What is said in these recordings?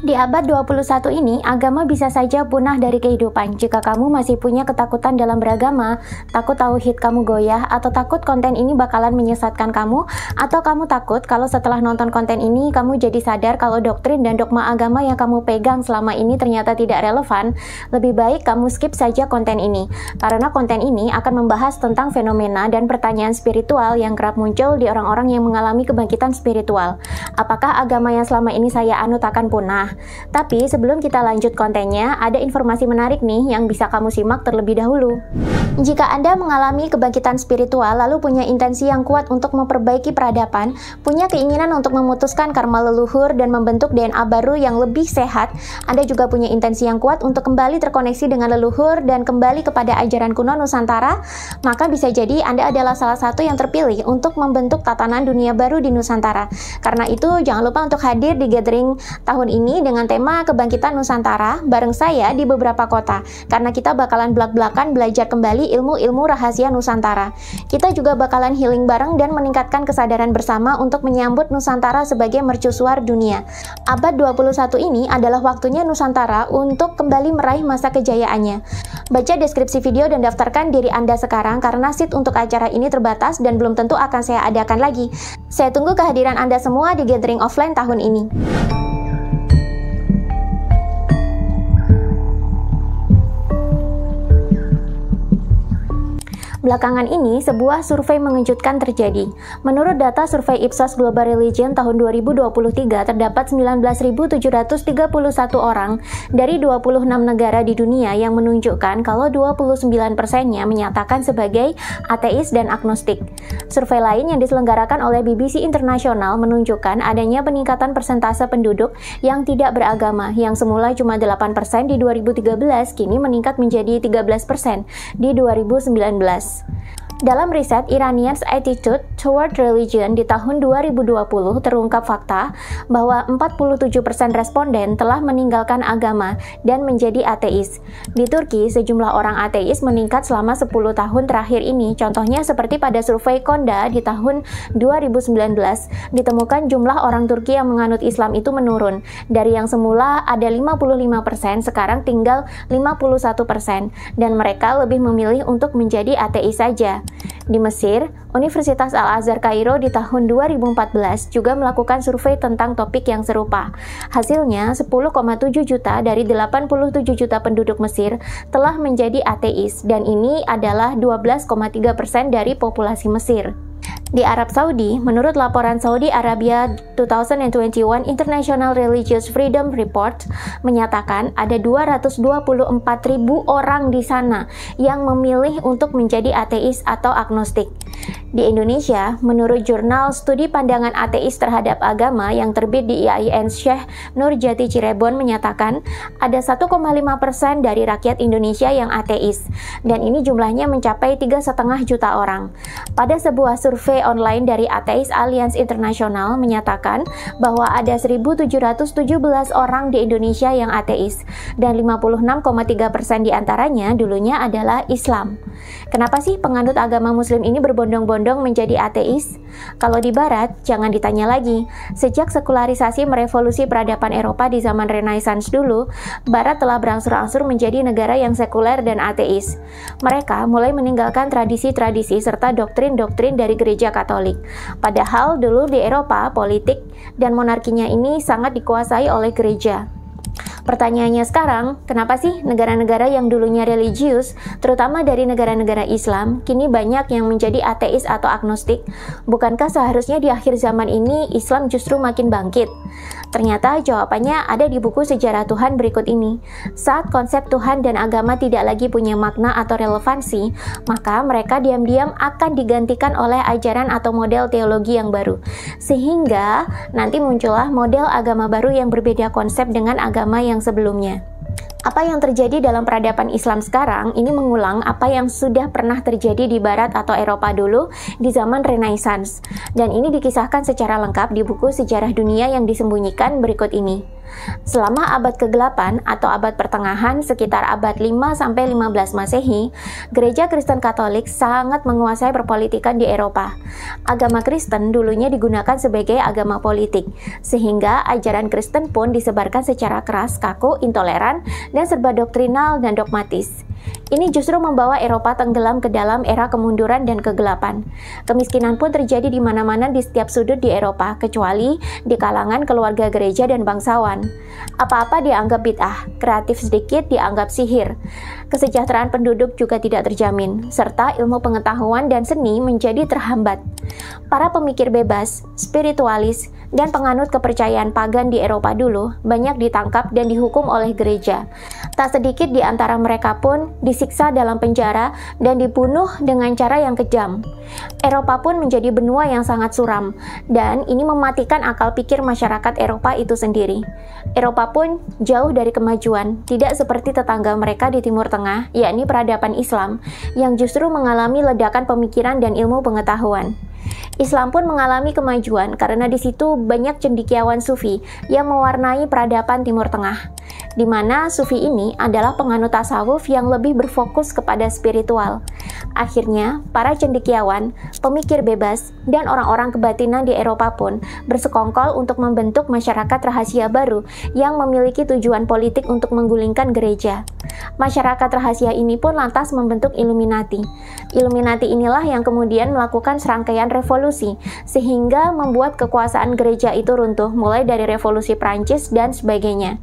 Di abad 21 ini, agama bisa saja punah dari kehidupan jika kamu masih punya ketakutan dalam beragama, takut tauhid kamu goyah, atau takut konten ini bakalan menyesatkan kamu, atau kamu takut kalau setelah nonton konten ini kamu jadi sadar kalau doktrin dan dogma agama yang kamu pegang selama ini ternyata tidak relevan. Lebih baik kamu skip saja konten ini, karena konten ini akan membahas tentang fenomena dan pertanyaan spiritual yang kerap muncul di orang-orang yang mengalami kebangkitan spiritual. Apakah agama yang selama ini saya anut akan punah? Tapi sebelum kita lanjut kontennya, ada informasi menarik nih yang bisa kamu simak terlebih dahulu. Jika Anda mengalami kebangkitan spiritual lalu punya intensi yang kuat untuk memperbaiki peradaban, punya keinginan untuk memutuskan karma leluhur dan membentuk DNA baru yang lebih sehat, Anda juga punya intensi yang kuat untuk kembali terkoneksi dengan leluhur dan kembali kepada ajaran kuno Nusantara, maka bisa jadi Anda adalah salah satu yang terpilih untuk membentuk tatanan dunia baru di Nusantara. Karena itu, jangan lupa untuk hadir di gathering tahun ini dengan tema Kebangkitan Nusantara bareng saya di beberapa kota, karena kita bakalan belak-belakan belajar kembali ilmu-ilmu rahasia Nusantara. Kita juga bakalan healing bareng dan meningkatkan kesadaran bersama untuk menyambut Nusantara sebagai mercusuar dunia. Abad 21 ini adalah waktunya Nusantara untuk kembali meraih masa kejayaannya. Baca deskripsi video dan daftarkan diri Anda sekarang karena seat untuk acara ini terbatas dan belum tentu akan saya adakan lagi. Saya tunggu kehadiran Anda semua di gathering offline tahun ini. Belakangan ini, sebuah survei mengejutkan terjadi. Menurut data survei Ipsos Global Religion tahun 2023, terdapat 19.731 orang dari 26 negara di dunia yang menunjukkan kalau 29%-nya menyatakan sebagai ateis dan agnostik. Survei lain yang diselenggarakan oleh BBC International menunjukkan adanya peningkatan persentase penduduk yang tidak beragama, yang semula cuma 8% di 2013, kini meningkat menjadi 13% di 2019. Dalam riset Iranians Attitude Toward Religion di tahun 2020 terungkap fakta bahwa 47% responden telah meninggalkan agama dan menjadi ateis. Di Turki, sejumlah orang ateis meningkat selama 10 tahun terakhir ini. Contohnya seperti pada survei Konda di tahun 2019, ditemukan jumlah orang Turki yang menganut Islam itu menurun. Dari yang semula ada 55%, sekarang tinggal 51%, dan mereka lebih memilih untuk menjadi ateis saja. Di Mesir, Universitas Al-Azhar Kairo di tahun 2014 juga melakukan survei tentang topik yang serupa. Hasilnya, 10,7 juta dari 87 juta penduduk Mesir telah menjadi ateis, dan ini adalah 12,3% dari populasi Mesir. Di Arab Saudi, menurut laporan Saudi Arabia 2021 International Religious Freedom Report, menyatakan ada 224.000 orang di sana yang memilih untuk menjadi ateis atau agnostik. Di Indonesia, menurut jurnal Studi Pandangan Ateis Terhadap Agama yang terbit di IAIN Syekh Nurjati Cirebon menyatakan ada 1,5% dari rakyat Indonesia yang ateis, dan ini jumlahnya mencapai 3,5 juta orang. Pada sebuah survei online dari Atheist Alliance International menyatakan bahwa ada 1.717 orang di Indonesia yang ateis, dan 56,3% diantaranya dulunya adalah Islam. Kenapa sih penganut agama Muslim ini berbondong-bondong menjadi ateis? Kalau di Barat, jangan ditanya lagi. Sejak sekularisasi merevolusi peradaban Eropa di zaman Renaissance dulu, Barat telah berangsur-angsur menjadi negara yang sekuler dan ateis. Mereka mulai meninggalkan tradisi-tradisi serta doktrin-doktrin dari gereja Katolik. Padahal dulu di Eropa, politik dan monarkinya ini sangat dikuasai oleh gereja. Pertanyaannya sekarang, kenapa sih negara-negara yang dulunya religius, terutama dari negara-negara Islam, kini banyak yang menjadi ateis atau agnostik? Bukankah seharusnya di akhir zaman ini Islam justru makin bangkit? Ternyata jawabannya ada di buku Sejarah Tuhan berikut ini. Saat konsep Tuhan dan agama tidak lagi punya makna atau relevansi, maka mereka diam-diam akan digantikan oleh ajaran atau model teologi yang baru. Sehingga nanti muncullah model agama baru yang berbeda konsep dengan agama yang sebelumnya. Apa yang terjadi dalam peradaban Islam sekarang ini mengulang apa yang sudah pernah terjadi di Barat atau Eropa dulu di zaman Renaissance. Dan ini dikisahkan secara lengkap di buku Sejarah Dunia yang disembunyikan berikut ini. Selama abad ke-8 atau abad pertengahan sekitar abad 5-15 Masehi, gereja Kristen Katolik sangat menguasai perpolitikan di Eropa. Agama Kristen dulunya digunakan sebagai agama politik, sehingga ajaran Kristen pun disebarkan secara keras, kaku, intoleran, dan serba doktrinal dan dogmatis. Ini justru membawa Eropa tenggelam ke dalam era kemunduran dan kegelapan. Kemiskinan pun terjadi di mana-mana di setiap sudut di Eropa, kecuali di kalangan keluarga gereja dan bangsawan. Apa-apa dianggap bid'ah, kreatif sedikit dianggap sihir. Kesejahteraan penduduk juga tidak terjamin, serta ilmu pengetahuan dan seni menjadi terhambat. Para pemikir bebas, spiritualis, dan penganut kepercayaan pagan di Eropa dulu banyak ditangkap dan dihukum oleh gereja. Tak sedikit di antara mereka pun disiksa dalam penjara dan dibunuh dengan cara yang kejam. Eropa pun menjadi benua yang sangat suram, dan ini mematikan akal pikir masyarakat Eropa itu sendiri. Eropa pun jauh dari kemajuan, tidak seperti tetangga mereka di Timur Tengah, yakni peradaban Islam, yang justru mengalami ledakan pemikiran dan ilmu pengetahuan. Islam pun mengalami kemajuan karena di situ banyak cendekiawan Sufi yang mewarnai peradaban Timur Tengah, di mana Sufi ini adalah penganut tasawuf yang lebih berfokus kepada spiritual. Akhirnya, para cendekiawan, pemikir bebas, dan orang-orang kebatinan di Eropa pun bersekongkol untuk membentuk masyarakat rahasia baru yang memiliki tujuan politik untuk menggulingkan gereja. Masyarakat rahasia ini pun lantas membentuk Illuminati. Illuminati inilah yang kemudian melakukan serangkaian revolusi, sehingga membuat kekuasaan gereja itu runtuh, mulai dari revolusi Prancis dan sebagainya.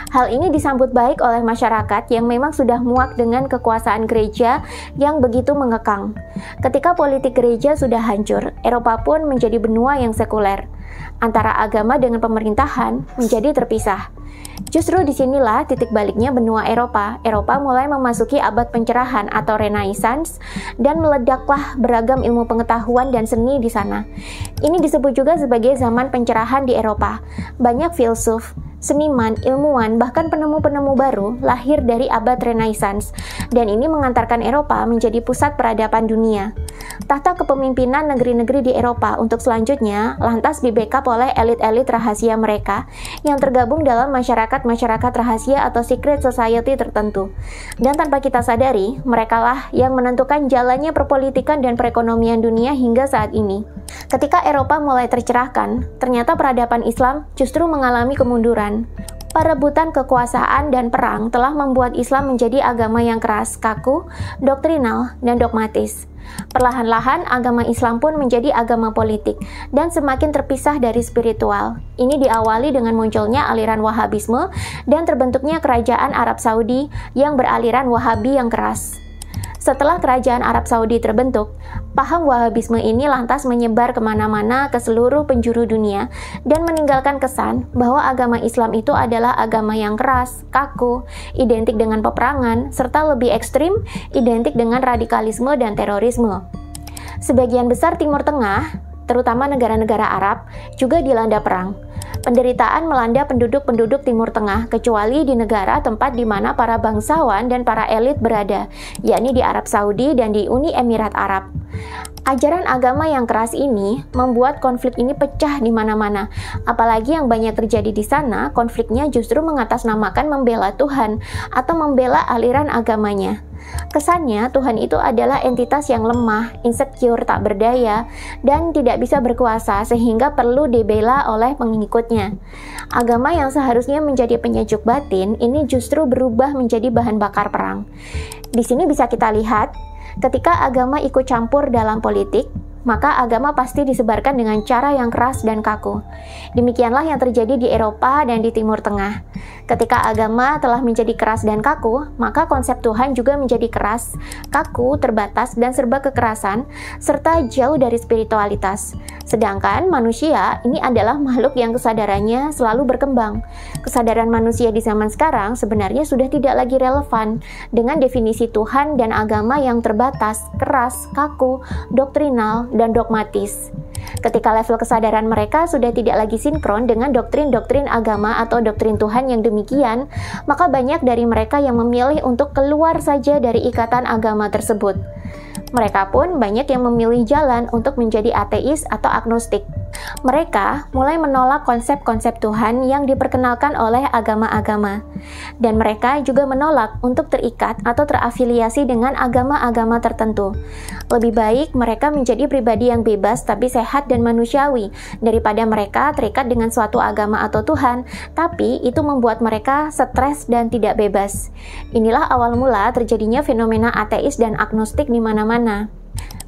Hal ini disambut baik oleh masyarakat yang memang sudah muak dengan kekuasaan gereja yang begitu mengekang. Ketika politik gereja sudah hancur, Eropa pun menjadi benua yang sekuler. Antara agama dengan pemerintahan menjadi terpisah. Justru disinilah titik baliknya benua Eropa. Eropa mulai memasuki abad pencerahan atau Renaissance dan meledaklah beragam ilmu pengetahuan dan seni di sana. Ini disebut juga sebagai zaman pencerahan di Eropa. Banyak filsuf, seniman, ilmuwan, bahkan penemu-penemu baru lahir dari abad Renaissance, dan ini mengantarkan Eropa menjadi pusat peradaban dunia. Tahta kepemimpinan negeri-negeri di Eropa untuk selanjutnya lantas di-backup oleh elit-elit rahasia mereka yang tergabung dalam masyarakat rahasia atau secret society tertentu. Dan tanpa kita sadari, merekalah yang menentukan jalannya perpolitikan dan perekonomian dunia hingga saat ini. Ketika Eropa mulai tercerahkan, ternyata peradaban Islam justru mengalami kemunduran. Perebutan kekuasaan dan perang telah membuat Islam menjadi agama yang keras, kaku, doktrinal, dan dogmatis. Perlahan-lahan agama Islam pun menjadi agama politik dan semakin terpisah dari spiritual. Ini diawali dengan munculnya aliran Wahabisme dan terbentuknya kerajaan Arab Saudi yang beraliran Wahabi yang keras. Setelah kerajaan Arab Saudi terbentuk, paham Wahabisme ini lantas menyebar kemana-mana ke seluruh penjuru dunia dan meninggalkan kesan bahwa agama Islam itu adalah agama yang keras, kaku, identik dengan peperangan, serta lebih ekstrim, identik dengan radikalisme dan terorisme. Sebagian besar Timur Tengah, terutama negara-negara Arab, juga dilanda perang. Penderitaan melanda penduduk-penduduk Timur Tengah, kecuali di negara tempat di mana para bangsawan dan para elit berada, yakni di Arab Saudi dan di Uni Emirat Arab. Ajaran agama yang keras ini membuat konflik ini pecah di mana-mana. Apalagi yang banyak terjadi di sana, konfliknya justru mengatasnamakan membela Tuhan atau membela aliran agamanya. Kesannya Tuhan itu adalah entitas yang lemah, insecure, tak berdaya, dan tidak bisa berkuasa sehingga perlu dibela oleh pengikutnya. Agama yang seharusnya menjadi penyejuk batin ini justru berubah menjadi bahan bakar perang. Di sini bisa kita lihat, ketika agama ikut campur dalam politik, maka agama pasti disebarkan dengan cara yang keras dan kaku. Demikianlah yang terjadi di Eropa dan di Timur Tengah. Ketika agama telah menjadi keras dan kaku, maka konsep Tuhan juga menjadi keras, kaku, terbatas, dan serba kekerasan, serta jauh dari spiritualitas. Sedangkan manusia ini adalah makhluk yang kesadarannya selalu berkembang. Kesadaran manusia di zaman sekarang sebenarnya sudah tidak lagi relevan dengan definisi Tuhan dan agama yang terbatas, keras, kaku, doktrinal, dan dogmatis. Ketika level kesadaran mereka sudah tidak lagi sinkron dengan doktrin-doktrin agama atau doktrin Tuhan yang demikian, maka banyak dari mereka yang memilih untuk keluar saja dari ikatan agama tersebut. Mereka pun banyak yang memilih jalan untuk menjadi ateis atau agnostik. Mereka mulai menolak konsep-konsep Tuhan yang diperkenalkan oleh agama-agama, dan mereka juga menolak untuk terikat atau terafiliasi dengan agama-agama tertentu. Lebih baik mereka menjadi pribadi yang bebas tapi sehat dan manusiawi, daripada mereka terikat dengan suatu agama atau Tuhan, tapi itu membuat mereka stres dan tidak bebas. Inilah awal mula terjadinya fenomena ateis dan agnostik di mana-mana.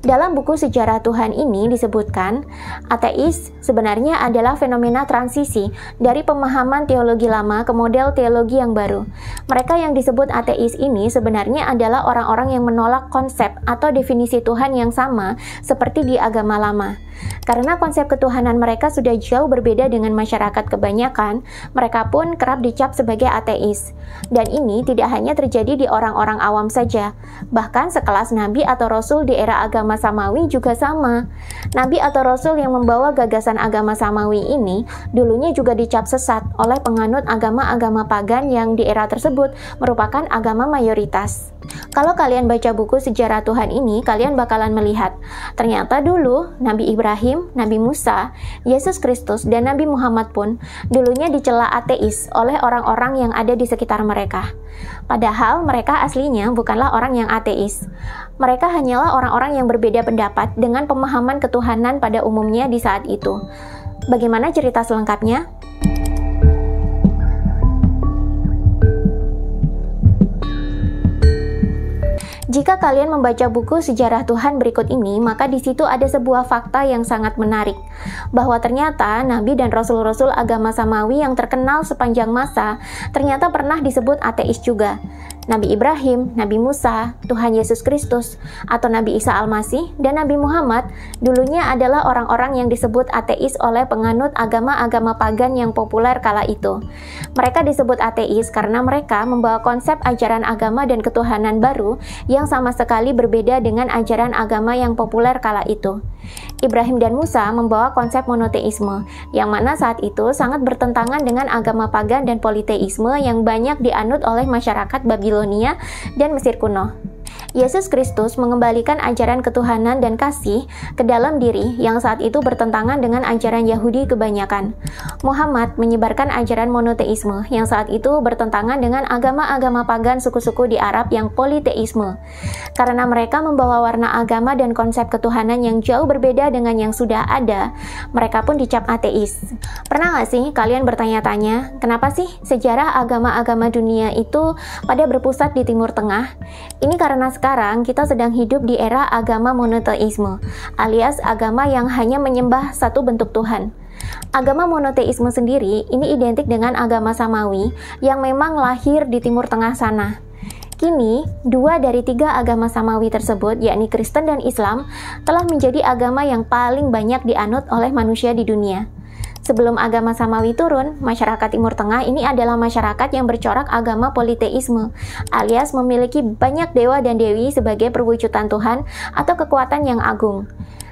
Dalam buku Sejarah Tuhan ini disebutkan, ateis sebenarnya adalah fenomena transisi dari pemahaman teologi lama ke model teologi yang baru. Mereka yang disebut ateis ini sebenarnya adalah orang-orang yang menolak konsep atau definisi Tuhan yang sama seperti di agama lama. Karena konsep ketuhanan mereka sudah jauh berbeda dengan masyarakat kebanyakan, mereka pun kerap dicap sebagai ateis. Dan ini tidak hanya terjadi di orang-orang awam saja, bahkan sekelas nabi atau rasul di era agama samawi juga sama. Nabi atau rasul yang membawa gagasan agama samawi ini dulunya juga dicap sesat oleh penganut agama-agama pagan yang di era tersebut merupakan agama mayoritas. Kalau kalian baca buku Sejarah Tuhan ini, kalian bakalan melihat, ternyata dulu Nabi Ibrahim, Nabi Musa, Yesus Kristus, dan Nabi Muhammad pun dulunya dicela ateis oleh orang-orang yang ada di sekitar mereka. Padahal mereka aslinya bukanlah orang yang ateis. Mereka hanyalah orang-orang yang berbeda pendapat dengan pemahaman ketuhanan pada umumnya di saat itu. Bagaimana cerita selengkapnya? Jika kalian membaca buku Sejarah Tuhan berikut ini, maka di situ ada sebuah fakta yang sangat menarik, bahwa ternyata nabi dan rasul-rasul agama samawi yang terkenal sepanjang masa ternyata pernah disebut ateis juga. Nabi Ibrahim, Nabi Musa, Tuhan Yesus Kristus, atau Nabi Isa Al-Masih, dan Nabi Muhammad dulunya adalah orang-orang yang disebut ateis oleh penganut agama-agama pagan yang populer kala itu. Mereka disebut ateis karena mereka membawa konsep ajaran agama dan ketuhanan baru yang sama sekali berbeda dengan ajaran agama yang populer kala itu. Ibrahim dan Musa membawa konsep monoteisme, yang mana saat itu sangat bertentangan dengan agama pagan dan politeisme yang banyak dianut oleh masyarakat Babilonia dan Mesir kuno. Yesus Kristus mengembalikan ajaran ketuhanan dan kasih ke dalam diri yang saat itu bertentangan dengan ajaran Yahudi kebanyakan. Muhammad menyebarkan ajaran monoteisme yang saat itu bertentangan dengan agama-agama pagan suku-suku di Arab yang politeisme. Karena mereka membawa warna agama dan konsep ketuhanan yang jauh berbeda dengan yang sudah ada, mereka pun dicap ateis. Pernah gak sih kalian bertanya-tanya, kenapa sih sejarah agama-agama dunia itu pada berpusat di Timur Tengah? Ini karena sekarang kita sedang hidup di era agama monoteisme, alias agama yang hanya menyembah satu bentuk Tuhan. Agama monoteisme sendiri ini identik dengan agama samawi yang memang lahir di Timur Tengah sana. Kini, 2 dari 3 agama samawi tersebut, yakni Kristen dan Islam, telah menjadi agama yang paling banyak dianut oleh manusia di dunia. Sebelum agama samawi turun, masyarakat Timur Tengah ini adalah masyarakat yang bercorak agama politeisme, alias memiliki banyak dewa dan dewi sebagai perwujudan Tuhan atau kekuatan yang agung.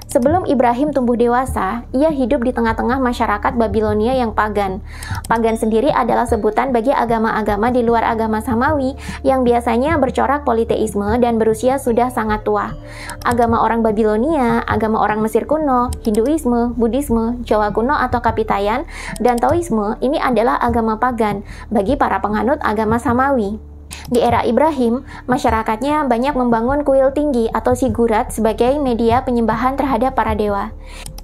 Sebelum Ibrahim tumbuh dewasa, ia hidup di tengah-tengah masyarakat Babilonia yang pagan. Pagan sendiri adalah sebutan bagi agama-agama di luar agama samawi yang biasanya bercorak politeisme dan berusia sudah sangat tua. Agama orang Babilonia, agama orang Mesir kuno, Hinduisme, Buddhisme, Jawa kuno atau Kapitayan, dan Taoisme ini adalah agama pagan bagi para penganut agama samawi. Di era Ibrahim, masyarakatnya banyak membangun kuil tinggi atau zigurat sebagai media penyembahan terhadap para dewa.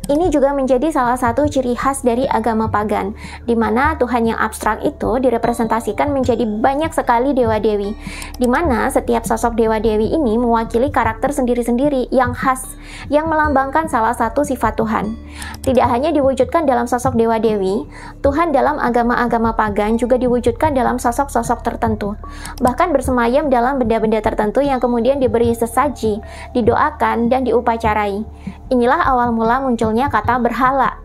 Ini juga menjadi salah satu ciri khas dari agama pagan, di mana Tuhan yang abstrak itu direpresentasikan menjadi banyak sekali dewa-dewi, di mana setiap sosok dewa-dewi ini mewakili karakter sendiri-sendiri yang khas, yang melambangkan salah satu sifat Tuhan. Tidak hanya diwujudkan dalam sosok dewa-dewi, Tuhan dalam agama-agama pagan juga diwujudkan dalam sosok-sosok tertentu, bahkan bersemayam dalam benda-benda tertentu yang kemudian diberi sesaji, didoakan, dan diupacarai. Inilah awal mula munculnya kata berhala.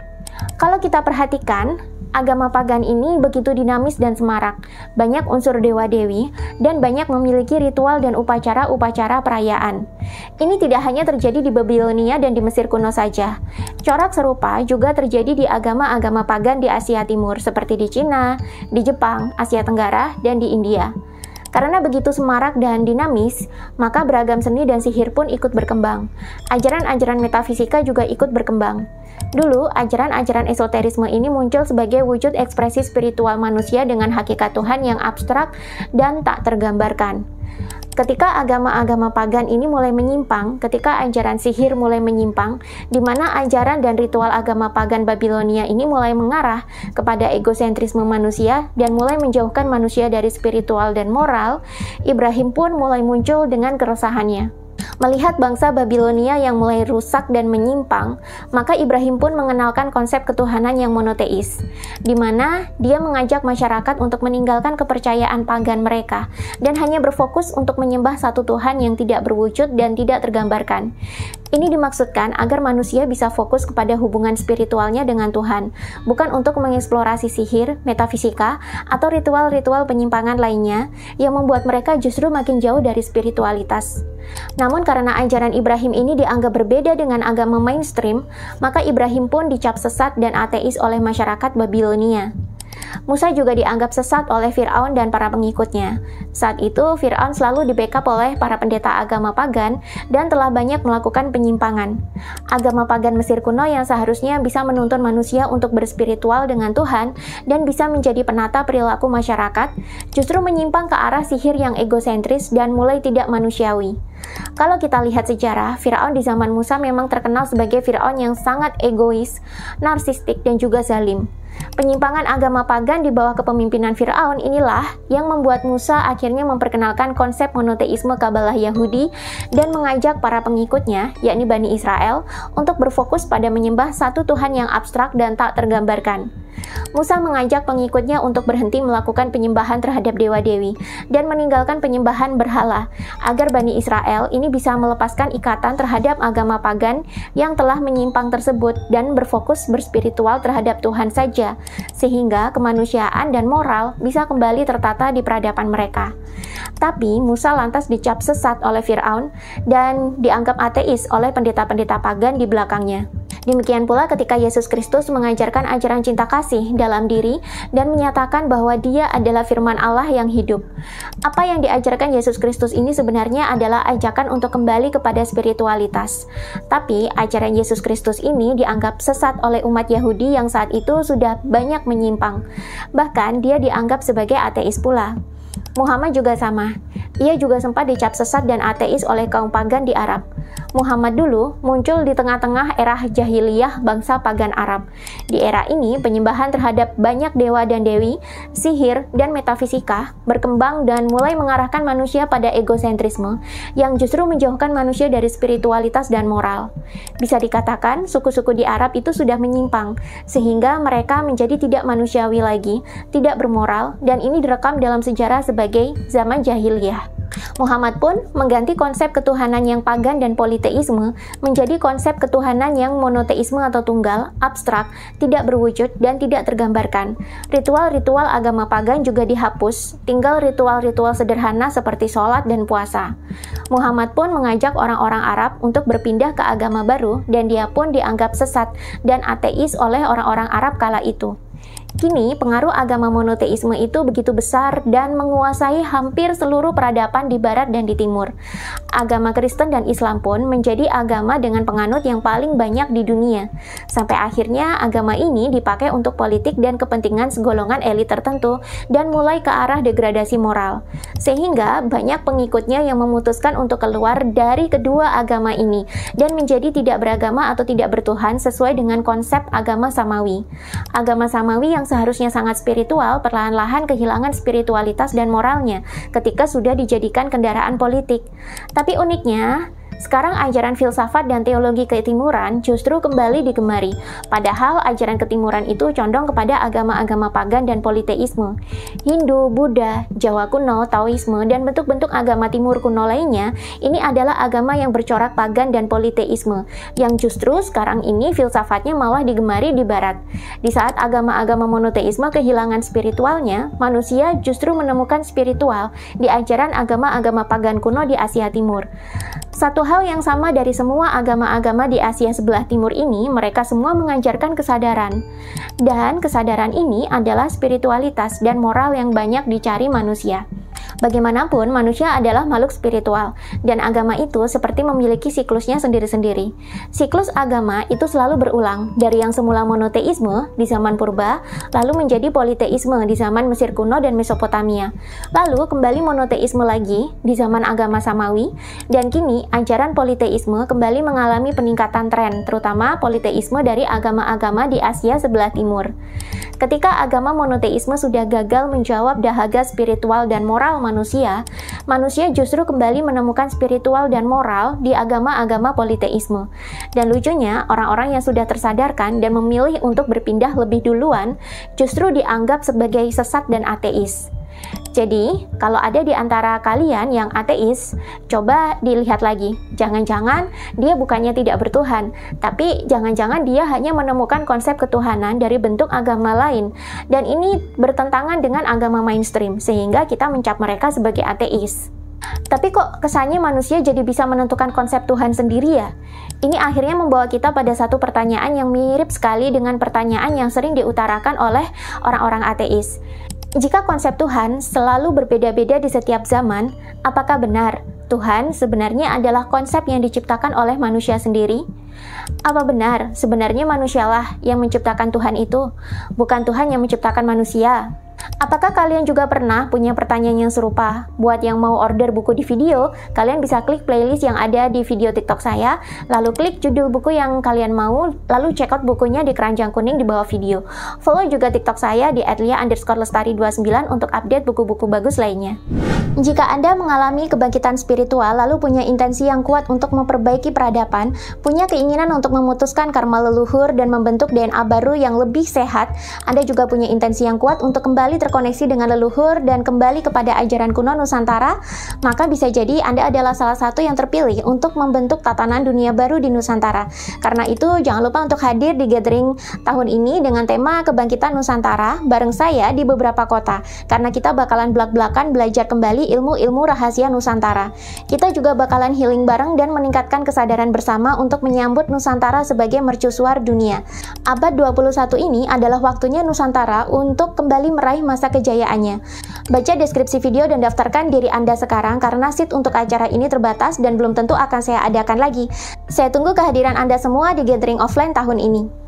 Kalau kita perhatikan, agama pagan ini begitu dinamis dan semarak, banyak unsur dewa-dewi, dan banyak memiliki ritual dan upacara-upacara perayaan. Ini tidak hanya terjadi di Babilonia dan di Mesir kuno saja. Corak serupa juga terjadi di agama-agama pagan di Asia Timur, seperti di Cina, di Jepang, Asia Tenggara, dan di India. Karena begitu semarak dan dinamis, maka beragam seni dan sihir pun ikut berkembang. Ajaran-ajaran metafisika juga ikut berkembang. Dulu, ajaran-ajaran esoterisme ini muncul sebagai wujud ekspresi spiritual manusia dengan hakikat Tuhan yang abstrak dan tak tergambarkan. Ketika agama-agama pagan ini mulai menyimpang, ketika ajaran sihir mulai menyimpang, di mana ajaran dan ritual agama pagan Babilonia ini mulai mengarah kepada egosentrisme manusia dan mulai menjauhkan manusia dari spiritual dan moral, Ibrahim pun mulai muncul dengan keresahannya. Melihat bangsa Babilonia yang mulai rusak dan menyimpang, maka Ibrahim pun mengenalkan konsep ketuhanan yang monoteis, di mana dia mengajak masyarakat untuk meninggalkan kepercayaan pagan mereka dan hanya berfokus untuk menyembah satu Tuhan yang tidak berwujud dan tidak tergambarkan. Ini dimaksudkan agar manusia bisa fokus kepada hubungan spiritualnya dengan Tuhan, bukan untuk mengeksplorasi sihir, metafisika, atau ritual-ritual penyimpangan lainnya yang membuat mereka justru makin jauh dari spiritualitas. Namun karena ajaran Ibrahim ini dianggap berbeda dengan agama mainstream, maka Ibrahim pun dicap sesat dan ateis oleh masyarakat Babilonia. Musa juga dianggap sesat oleh Firaun dan para pengikutnya. Saat itu, Firaun selalu di-backup oleh para pendeta agama pagan dan telah banyak melakukan penyimpangan. Agama pagan Mesir kuno yang seharusnya bisa menuntun manusia untuk berspiritual dengan Tuhan dan bisa menjadi penata perilaku masyarakat, justru menyimpang ke arah sihir yang egosentris dan mulai tidak manusiawi. Kalau kita lihat sejarah, Firaun di zaman Musa memang terkenal sebagai Firaun yang sangat egois, narsistik, dan juga zalim. Penyimpangan agama pagan di bawah kepemimpinan Firaun inilah yang membuat Musa akhirnya memperkenalkan konsep monoteisme Kabalah Yahudi dan mengajak para pengikutnya, yakni Bani Israel, untuk berfokus pada menyembah satu Tuhan yang abstrak dan tak tergambarkan. Musa mengajak pengikutnya untuk berhenti melakukan penyembahan terhadap dewa-dewi dan meninggalkan penyembahan berhala, agar Bani Israel ini bisa melepaskan ikatan terhadap agama pagan yang telah menyimpang tersebut dan berfokus berspiritual terhadap Tuhan saja, sehingga kemanusiaan dan moral bisa kembali tertata di peradaban mereka. Tapi Musa lantas dicap sesat oleh Firaun dan dianggap ateis oleh pendeta-pendeta pagan di belakangnya. Demikian pula ketika Yesus Kristus mengajarkan ajaran cinta kasih dalam diri dan menyatakan bahwa Dia adalah firman Allah yang hidup. Apa yang diajarkan Yesus Kristus ini sebenarnya adalah ajakan untuk kembali kepada spiritualitas. Tapi ajaran Yesus Kristus ini dianggap sesat oleh umat Yahudi yang saat itu sudah banyak menyimpang. Bahkan dia dianggap sebagai ateis pula. Muhammad juga sama. Ia juga sempat dicap sesat dan ateis oleh kaum pagan di Arab. Muhammad dulu muncul di tengah-tengah era jahiliyah bangsa pagan Arab. Di era ini, penyembahan terhadap banyak dewa dan dewi, sihir, dan metafisika berkembang dan mulai mengarahkan manusia pada egosentrisme yang justru menjauhkan manusia dari spiritualitas dan moral. Bisa dikatakan, suku-suku di Arab itu sudah menyimpang, sehingga mereka menjadi tidak manusiawi lagi, tidak bermoral, dan ini direkam dalam sejarah sebagai zaman jahiliyah. Muhammad pun mengganti konsep ketuhanan yang pagan dan politeisme menjadi konsep ketuhanan yang monoteisme atau tunggal, abstrak, tidak berwujud, dan tidak tergambarkan. Ritual-ritual agama pagan juga dihapus, tinggal ritual-ritual sederhana seperti sholat dan puasa. Muhammad pun mengajak orang-orang Arab untuk berpindah ke agama baru dan dia pun dianggap sesat dan ateis oleh orang-orang Arab kala itu. Kini, pengaruh agama monoteisme itu begitu besar dan menguasai hampir seluruh peradaban di barat dan di timur. Agama Kristen dan Islam pun menjadi agama dengan penganut yang paling banyak di dunia. Sampai akhirnya agama ini dipakai untuk politik dan kepentingan segolongan elit tertentu dan mulai ke arah degradasi moral. Sehingga banyak pengikutnya yang memutuskan untuk keluar dari kedua agama ini dan menjadi tidak beragama atau tidak bertuhan sesuai dengan konsep agama Samawi. Agama Samawi yang seharusnya sangat spiritual perlahan-lahan kehilangan spiritualitas dan moralnya ketika sudah dijadikan kendaraan politik. Tapi uniknya, sekarang ajaran filsafat dan teologi ketimuran justru kembali digemari, padahal ajaran ketimuran itu condong kepada agama-agama pagan dan politeisme. Hindu, Buddha, Jawa kuno, Taoisme, dan bentuk-bentuk agama timur kuno lainnya, ini adalah agama yang bercorak pagan dan politeisme, yang justru sekarang ini filsafatnya malah digemari di barat. Di saat agama-agama monoteisme kehilangan spiritualnya, manusia justru menemukan spiritual di ajaran agama-agama pagan kuno di Asia Timur. Satu hal yang sama dari semua agama-agama di Asia sebelah timur ini, mereka semua mengajarkan kesadaran. Dan kesadaran ini adalah spiritualitas dan moral yang banyak dicari manusia. Bagaimanapun, manusia adalah makhluk spiritual, dan agama itu seperti memiliki siklusnya sendiri-sendiri. Siklus agama itu selalu berulang, dari yang semula monoteisme di zaman purba, lalu menjadi politeisme di zaman Mesir kuno dan Mesopotamia, lalu kembali monoteisme lagi di zaman agama Samawi, dan kini ajaran politeisme kembali mengalami peningkatan tren, terutama politeisme dari agama-agama di Asia sebelah timur. Ketika agama monoteisme sudah gagal menjawab dahaga spiritual dan moral manusia, manusia justru kembali menemukan spiritual dan moral di agama-agama politeisme. Dan lucunya, orang-orang yang sudah tersadarkan dan memilih untuk berpindah lebih duluan justru dianggap sebagai sesat dan ateis. Jadi, kalau ada di antara kalian yang ateis, coba dilihat lagi. Jangan-jangan dia bukannya tidak bertuhan, tapi jangan-jangan dia hanya menemukan konsep ketuhanan dari bentuk agama lain. Dan ini bertentangan dengan agama mainstream, sehingga kita mencap mereka sebagai ateis. Tapi kok kesannya manusia jadi bisa menentukan konsep Tuhan sendiri ya? Ini akhirnya membawa kita pada satu pertanyaan yang mirip sekali dengan pertanyaan yang sering diutarakan oleh orang-orang ateis. Jika konsep Tuhan selalu berbeda-beda di setiap zaman, apakah benar Tuhan sebenarnya adalah konsep yang diciptakan oleh manusia sendiri? Apa benar sebenarnya manusialah yang menciptakan Tuhan itu, bukan Tuhan yang menciptakan manusia? Apakah kalian juga pernah punya pertanyaan yang serupa? Buat yang mau order buku di video, kalian bisa klik playlist yang ada di video TikTok saya, lalu klik judul buku yang kalian mau, lalu check out bukunya di keranjang kuning di bawah video. Follow juga TikTok saya di @lia_lestari29 untuk update buku-buku bagus lainnya. Jika Anda mengalami kebangkitan spiritual lalu punya intensi yang kuat untuk memperbaiki peradaban, punya keinginan untuk memutuskan karma leluhur dan membentuk DNA baru yang lebih sehat, Anda juga punya intensi yang kuat untuk kembali terkoneksi dengan leluhur dan kembali kepada ajaran kuno Nusantara, maka bisa jadi Anda adalah salah satu yang terpilih untuk membentuk tatanan dunia baru di Nusantara. Karena itu, jangan lupa untuk hadir di gathering tahun ini dengan tema Kebangkitan Nusantara bareng saya di beberapa kota, karena kita bakalan belak-belakan belajar kembali ilmu-ilmu rahasia Nusantara. Kita juga bakalan healing bareng dan meningkatkan kesadaran bersama untuk menyambut Nusantara sebagai mercusuar dunia. Abad 21 ini adalah waktunya Nusantara untuk kembali meraih masa kejayaannya. Baca deskripsi video dan daftarkan diri Anda sekarang karena seat untuk acara ini terbatas dan belum tentu akan saya adakan lagi. Saya tunggu kehadiran Anda semua di gathering offline tahun ini.